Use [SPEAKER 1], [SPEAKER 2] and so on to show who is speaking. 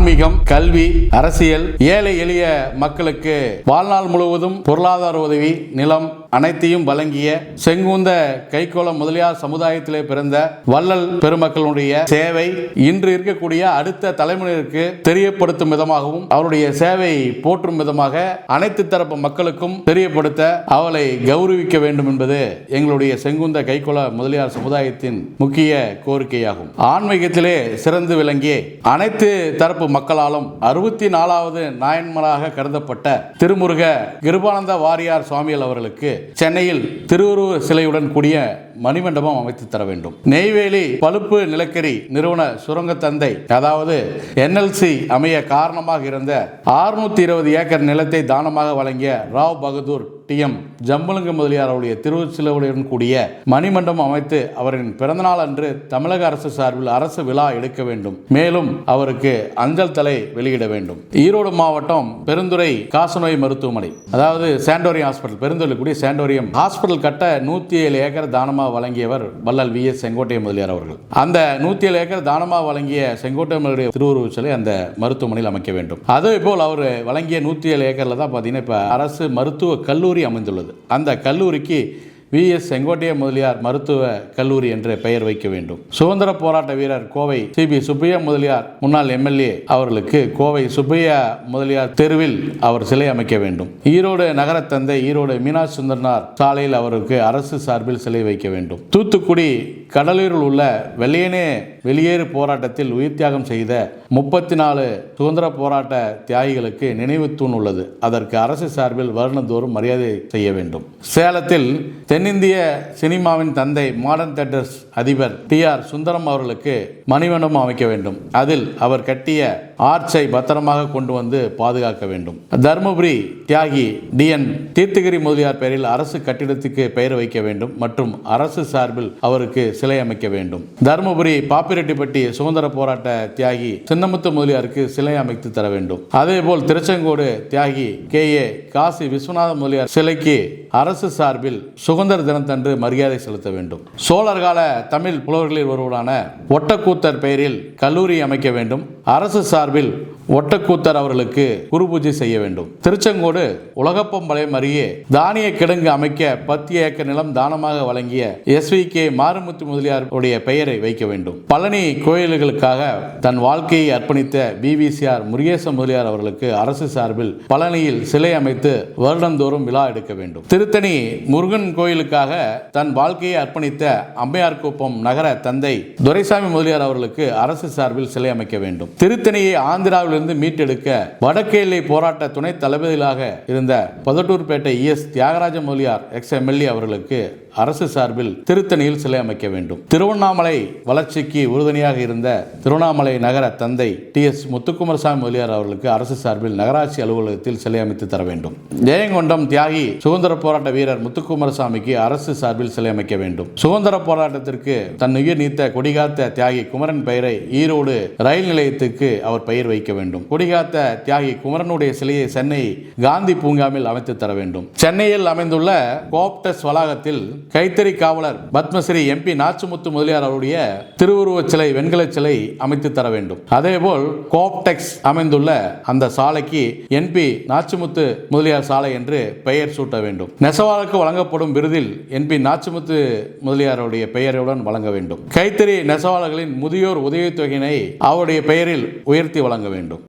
[SPEAKER 1] ஆன்மீகம், கல்வி, அரசியல், ஏழை எளிய மக்களுக்கு வாழ்நாள் முழுவதும் பொருளாதார உதவி, நிலம் அனைத்தையும் வழங்கிய செங்குந்த கைக்கோள முதலியார் சமுதாயத்திலே பிறந்த வள்ளல் பெருமக்களுடைய சேவை இன்று இருக்கக்கூடிய அடுத்த தலைமுறைக்கு தெரியப்படுத்தும் விதமாகவும் அவருடைய சேவை போற்றும் விதமாக அனைத்து தரப்பு மக்களுக்கும் தெரியப்படுத்த அவளை கௌரவிக்க வேண்டும் என்பது எங்களுடைய செங்குந்த கைக்கோள முதலியார் சமுதாயத்தின் முக்கிய கோரிக்கையாகும். ஆன்மீகத்திலே சிறந்து விளங்கிய அனைத்து தரப்பு மக்களாலும் 64வது நாயன்மாராக கருதப்பட்ட திருமுருக கிருபானந்த வாரியார் சுவாமிகள் அவர்களுக்கு சென்னையில் திருவுருவ சிலையுடன் கூடிய மணிமண்டபம் அமைத்து தர வேண்டும். நெய்வேலி பழுப்பு நிலக்கரி நிறுவன சுரங்க தந்தை அதாவது NLC அமைய காரணமாக இருந்த 620 ஏக்கர் நிலத்தை தானமாக வழங்கிய ராவ் பகதூர் TM ஜம்புலிங்க முதலியார் அவருடைய திருவுருவச்சிலையுடன் கூடிய மணிமண்டபம் அமைத்து அவரின் பிறந்தநாள் அன்று தமிழக அரசு சார்பில் அரசு விழா எடுக்க வேண்டும். மேலும் அவருக்கு அஞ்சல் தலை வெளியிட வேண்டும். ஈரோடு மாவட்டம் பெருந்துறை காசநோய் மருத்துவமனை அதாவது சாண்டோரியம் ஹாஸ்பிட்டல், பெருந்துறை கூடிய சாண்டோரியம் ஹாஸ்பிட்டல் கட்ட 107 ஏக்கர் தானமாக வழங்கியவர் வள்ளல் VS செங்கோட்டையன் முதலியார் அவர்கள். அந்த 107 ஏக்கர் தானமாக வழங்கிய செங்கோட்டையன் முதலியார் திருவுருவ சிலை அந்த மருத்துவமனையில் அமைக்க வேண்டும். அதே போல் அவர் வழங்கிய 107 ஏக்கர்ல தான் பார்த்தீங்கன்னா இப்போ அரசு மருத்துவ கல்லூரி அமைந்துள்ளது. அந்த கல்லூரிக்கு VS செங்கோட்டையன் முதலியார் மருத்துவ கல்லூரி என்று பெயர் வைக்க வேண்டும். சுதந்திர போராட்ட வீரர் கோவை CB சுப்பையா முதலியார் முன்னாள் MLA அவர்களுக்கு கோவை சுப்பையா முதலியார் தெருவில் அவர் சிலை அமைக்க வேண்டும். ஈரோடு நகர தந்தை ஈரோடு மீனாட்சி சுந்தரனார் சாலையில் அவருக்கு அரசு சார்பில் சிலை வைக்க வேண்டும். தூத்துக்குடி கடலூரில் உள்ள வெள்ளையனே வெளியேறு போராட்டத்தில் உயிர் தியாகம் செய்த 34 சுதந்திர போராட்ட தியாகிகளுக்கு நினைவு தூண் உள்ளது. அதற்கு அரசு சார்பில் வருடந்தோறும் மரியாதை செய்ய வேண்டும். சேலத்தில் தென்னிந்திய சினிமாவின் தந்தை மாடர்ன் தியேட்டர்ஸ் அதிபர் TR சுந்தரம் அவர்களுக்கு மணிமண்டபம் அமைக்க வேண்டும். அதில் அவர் கட்டிய ஆர்ச்சை பத்திரமாக கொண்டு வந்து பாதுகாக்க வேண்டும். தருமபுரி தியாகி DN தீர்த்தகிரி முதலியார் பெயரில் அரசு கட்டிடத்துக்கு பெயர் வைக்க வேண்டும் மற்றும் அரசு சார்பில் அவருக்கு சிலை அமைக்க வேண்டும். தருமபுரி பாப்பிரெட்டிப்பட்டி சுதந்திர போராட்ட தியாகி சின்னமுத்து முதலியாருக்கு சிலை அமைத்து தர வேண்டும். அதேபோல் திருச்செங்கோடு தியாகி KA காசி விஸ்வநாத முதலியார் சிலைக்கு அரசு சார்பில் சுதந்திர தினத்தன்று மரியாதை செலுத்த வேண்டும். சோழர் கால தமிழ் புலவர்களில் ஒருவரான ஒட்டக்கூத்தர் பெயரில் கல்லூரி அமைக்க வேண்டும். அரசு சார்பில் ஒட்டக்கூத்தர் அவர்களுக்கு குரு பூஜை செய்ய வேண்டும். திருச்செங்கோடு உலகப்பம்பாளையம் அருகே தானிய கிடங்கு அமைக்க 10 ஏக்கர் நிலம் தானமாக வழங்கிய SVK மாரிமுத்து முதலியார் உடைய பெயரை வைக்க வேண்டும். பழனி கோயில்களுக்காக தன் வாழ்க்கையை அர்ப்பணித்த BVCR முருகேச முதலியார் அவர்களுக்கு அரசு சார்பில் பழனியில் சிலை அமைத்து வருடந்தோறும் விழா எடுக்க வேண்டும். திருத்தணி முருகன் கோயிலுக்காக தன் வாழ்க்கையை அர்ப்பணித்த அம்மையார் குப்பம் நகர தந்தை துரைசாமி முதலியார் அவர்களுக்கு அரசு சார்பில் சிலை அமைக்க வேண்டும். திருத்தணியை ஆந்திராவில் மீட்டெடுக்க வடக்கு எல்லை போராட்ட துணை தளபதிகளாக இருந்த பதட்டூர்பேட்டை ES தியாகராஜ முதலியார் ex-MLA அவர்களுக்கு அரசு சார்பில் திருத்தணியில் சிலை அமைக்க வேண்டும். திருவண்ணாமலை வளர்ச்சிக்கு உறுதுணையாக இருந்த திருவண்ணாமலை நகர தந்தை TS முத்துக்குமாரசாமி முதலியார் அவர்களுக்கு அரசு சார்பில் நகராட்சி அலுவலகத்தில் சிலை அமைத்து தர வேண்டும். ஜெயங்கொண்டம் தியாகி சுதந்திர போராட்ட வீரர் முத்துக்குமாரசாமிக்கு அரசு சார்பில் சிலை அமைக்க வேண்டும். சுதந்திர போராட்டத்திற்கு தன் உயிர் நீத்த கொடிகாத்த தியாகி குமரன் பெயரை ஈரோடு ரயில் நிலையத்துக்கு அவர் பெயர் வைக்க வேண்டும். கொடிகாத்த தியாகி குமரனுடைய சிலையை சென்னை காந்தி பூங்காவில் அமைத்து தர வேண்டும். சென்னையில் அமைந்துள்ள கோப்டஸ் வளாகத்தில் கைத்தறி காவலர் பத்மஸ்ரீ MP நாச்சிமுத்து முதலியார் அவருடைய திருவுருவ சிலை வெண்கல சிலை அமைத்து தர வேண்டும். அதேபோல் கோப்டெக்ஸ் அமைந்துள்ள அந்த சாலைக்கு NP நாச்சிமுத்து முதலியார் சாலை என்று பெயர் சூட்ட வேண்டும். நெசவாளருக்கு வழங்கப்படும் விருதில் NP நாச்சிமுத்து முதலியாருடைய பெயருடன் வழங்க வேண்டும். கைத்தறி நெசவாளர்களின் முதியோர் உதவித்தொகையினை அவருடைய பெயரில் உயர்த்தி வழங்க வேண்டும்.